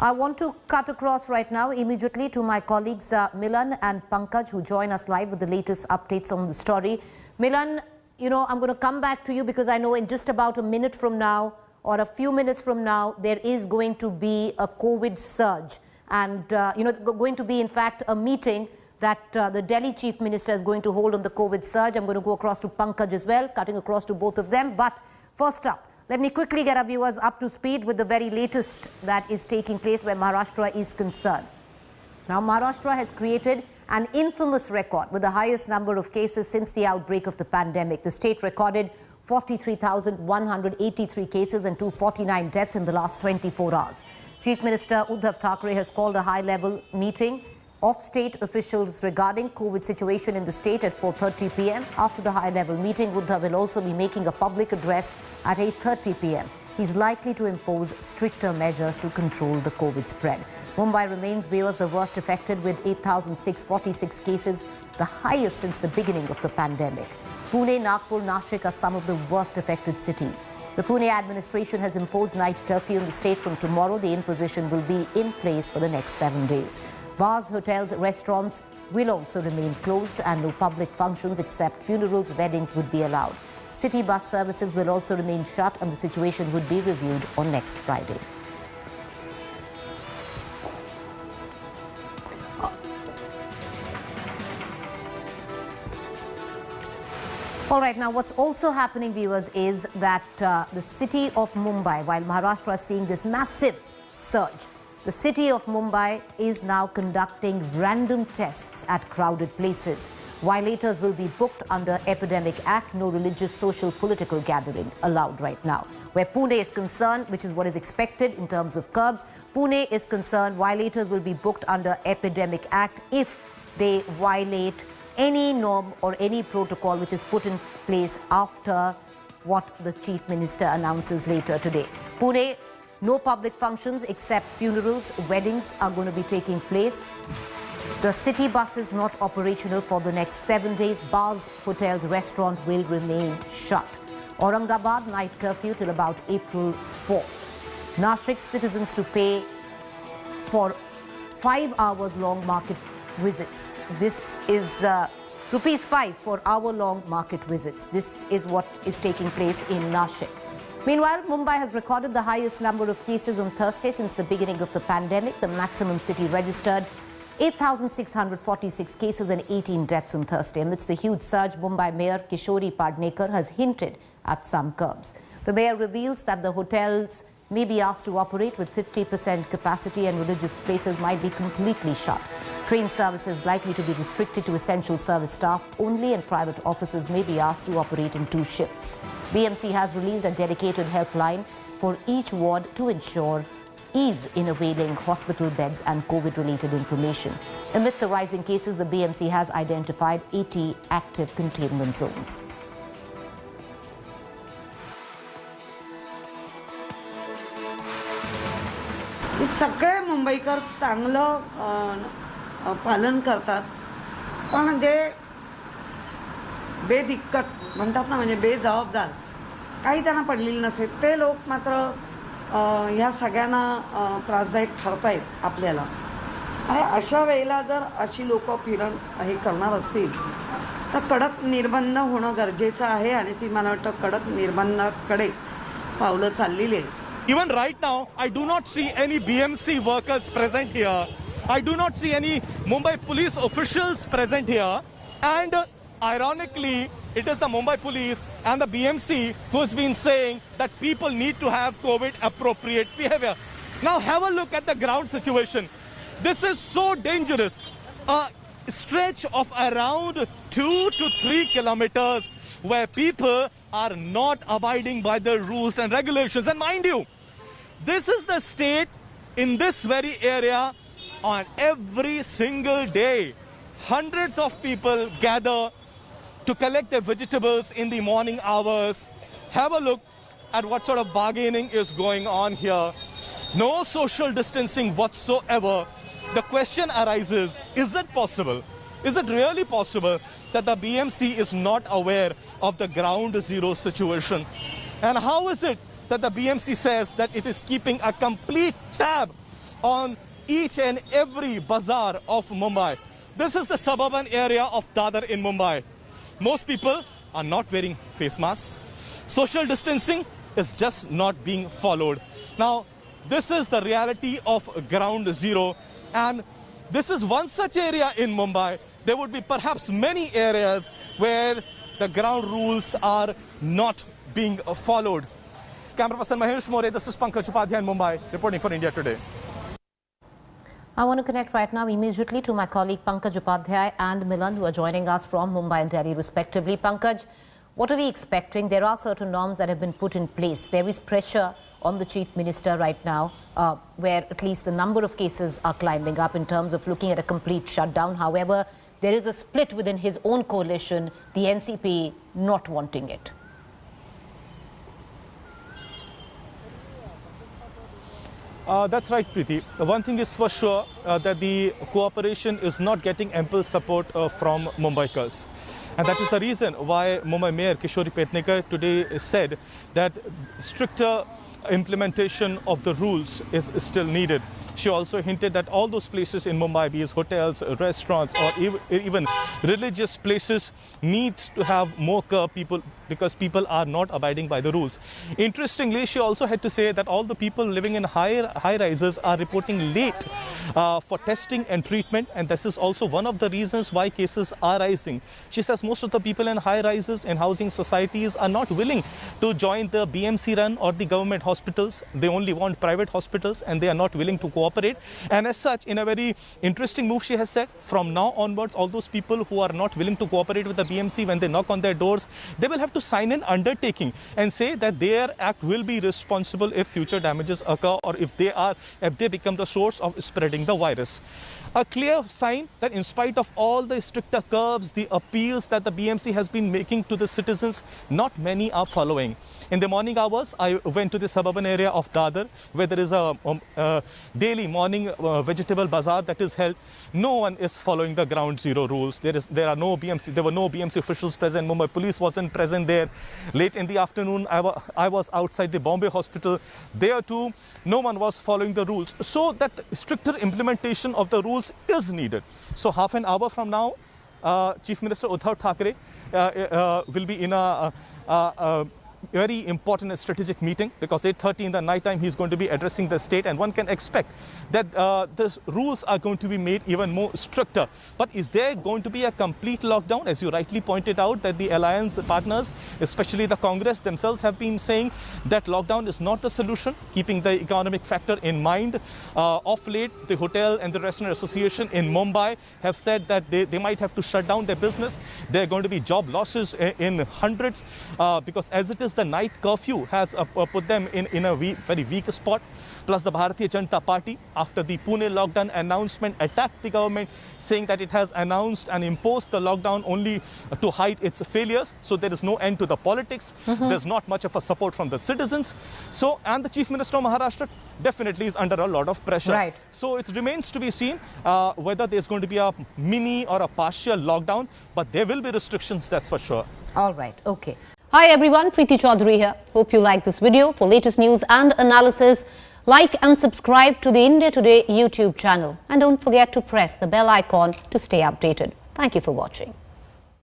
I want to cut across right now immediately to my colleagues Milan and Pankaj, who join us live with the latest updates on the story. Milan, I'm going to come back to you because I know in just about a minute from now or a few minutes from now, there is going to be a COVID surge. And, going to be, in fact, a meeting that the Delhi Chief Minister is going to hold on the COVID surge. I'm going to go across to Pankaj as well, cutting across to both of them. But first up, let me quickly get our viewers up to speed with the very latest that is taking place where Maharashtra is concerned. Now, Maharashtra has created an infamous record with the highest number of cases since the outbreak of the pandemic. The state recorded 43,183 cases and 249 deaths in the last 24 hours. Chief Minister Uddhav Thackeray has called a high-level meeting of state officials regarding COVID situation in the state at 4:30 p.m. After the high-level meeting, Uddhav will also be making a public address at 8:30 p.m. He's likely to impose stricter measures to control the COVID spread. Mumbai remains, viewers, the worst affected with 8,646 cases, the highest since the beginning of the pandemic. Pune, Nagpur, Nashik are some of the worst affected cities. The Pune administration has imposed night curfew in the state from tomorrow. The imposition will be in place for the next 7 days. Bars, hotels, restaurants will also remain closed and no public functions except funerals, weddings would be allowed. City bus services will also remain shut and the situation would be reviewed on next Friday. All right, now what's also happening, viewers, is that the city of Mumbai, while Maharashtra is seeing this massive surge, the city of Mumbai is now conducting random tests at crowded places. Violators will be booked under Epidemic Act. No religious, social, political gathering allowed right now. Where Pune is concerned, which is what is expected in terms of curbs, Pune is concerned, violators will be booked under Epidemic Act if they violate any norm or any protocol which is put in place after what the Chief Minister announces later today. Pune, no public functions except funerals, weddings are going to be taking place. The city bus is not operational for the next 7 days. Bars, hotels, restaurants will remain shut. Aurangabad, night curfew till about April 4th. Nashik, citizens to pay for 5 hours long market visits. This is rupees 5 for hour-long market visits. This is what is taking place in Nashik. Meanwhile, Mumbai has recorded the highest number of cases on Thursday since the beginning of the pandemic. The maximum city registered 8,646 cases and 18 deaths on Thursday. Amidst the huge surge, Mumbai Mayor Kishori Padnekar has hinted at some curbs. The mayor reveals that the hotels may be asked to operate with 50% capacity and religious places might be completely shut. Train services likely to be restricted to essential service staff only, and private offices may be asked to operate in 2 shifts. BMC has released a dedicated helpline for each ward to ensure ease in availing hospital beds and COVID-related information. Amidst the rising cases, the BMC has identified 80 active containment zones. सगळे मुंबईकर चांगलं पालन करतात, पण जे बेदिक्कत म्हणतात ना, म्हणजे बेजबाबदार काही त्यांना पडलेली नसेल ते लोक मात्र ह्या सगळ्यांना त्रासदायक ठरतायत आपल्याला. आणि अशा वेळेला जर अशी लोक फिरण हे करणार असतील तर कडक निर्बंध होणं गरजेचं आहे आणि ती मला वाटतं कडक निर्बंधाकडे पावलं चाललेली आहेत. Even right now, I do not see any BMC workers present here. I do not see any Mumbai police officials present here. And ironically, it is the Mumbai police and the BMC who's been saying that people need to have COVID-appropriate behavior. Now have a look at the ground situation. This is so dangerous. A stretch of around 2 to 3 kilometers where people are not abiding by the rules and regulations. And mind you, this is the state in this very area on every single day. Hundreds of people gather to collect their vegetables in the morning hours. Have a look at what sort of bargaining is going on here. No social distancing whatsoever. The question arises, is it possible? Is it really possible that the BMC is not aware of the ground zero situation? And how is it that the BMC says that it is keeping a complete tab on each and every bazaar of Mumbai. This is the suburban area of Dadar in Mumbai. Most people are not wearing face masks. Social distancing is just not being followed. Now, this is the reality of ground zero, and this is one such area in Mumbai. There would be perhaps many areas where the ground rules are not being followed. Camera person Mahesh More, this is Pankaj Upadhyay in Mumbai, reporting for India Today. I want to connect right now immediately to my colleague Pankaj Upadhyay and Milan, who are joining us from Mumbai and Delhi respectively. Pankaj, what are we expecting? There are certain norms that have been put in place. There is pressure on the Chief Minister right now, where at least the number of cases are climbing up in terms of looking at a complete shutdown. However, there is a split within his own coalition, the NCP not wanting it. That's right, Preeti. One thing is for sure that the cooperation is not getting ample support from Mumbaikars. And that is the reason why Mumbai Mayor Kishori Petnekar today said that stricter implementation of the rules is still needed. She also hinted that all those places in Mumbai, be it hotels, restaurants, or even religious places, needs to have more people because people are not abiding by the rules. Interestingly, she also had to say that all the people living in high-rises are reporting late for testing and treatment, and this is also one of the reasons why cases are rising. She says most of the people in high-rises and housing societies are not willing to join the BMC run or the government hospitals. They only want private hospitals, and they are not willing to cooperate. And as such, in a very interesting move, she has said, from now onwards, all those people who are not willing to cooperate with the BMC, when they knock on their doors, they will have to sign an undertaking and say that their act will be responsible if future damages occur or if they become the source of spreading the virus. A clear sign that in spite of all the stricter curbs, the appeals that the BMC has been making to the citizens, not many are following. In the morning hours, I went to the suburban area of Dadar, where there is a daily morning vegetable bazaar that is held. No one is following the ground zero rules. There were no BMC officials present. Mumbai police wasn't present there. Late in the afternoon, I was outside the Bombay hospital. There too, no one was following the rules. So that stricter implementation of the rules is needed. So half an hour from now, Chief Minister Uddhav Thackeray will be in a very important strategic meeting, because 8:30 in the night time he's going to be addressing the state, and one can expect that the rules are going to be made even more stricter. But is there going to be a complete lockdown? As you rightly pointed out, that the alliance partners, especially the Congress themselves, have been saying that lockdown is not the solution, keeping the economic factor in mind. Of late, the Hotel and the Restaurant Association in Mumbai have said that they might have to shut down their business. There are going to be job losses in hundreds, because as it is, the night curfew has put them in a very weak spot. Plus, the Bharatiya Janata Party, after the Pune lockdown announcement, attacked the government, saying that it has announced and imposed the lockdown only to hide its failures. So there is no end to the politics. There's not much of a support from the citizens. So, and the Chief Minister of Maharashtra definitely is under a lot of pressure. Right. So it remains to be seen whether there's going to be a mini or a partial lockdown, but there will be restrictions, that's for sure. All right. Okay. Hi everyone, Preeti Chaudhary here. Hope you like this video. For latest news and analysis, like and subscribe to the India Today YouTube channel. And don't forget to press the bell icon to stay updated. Thank you for watching.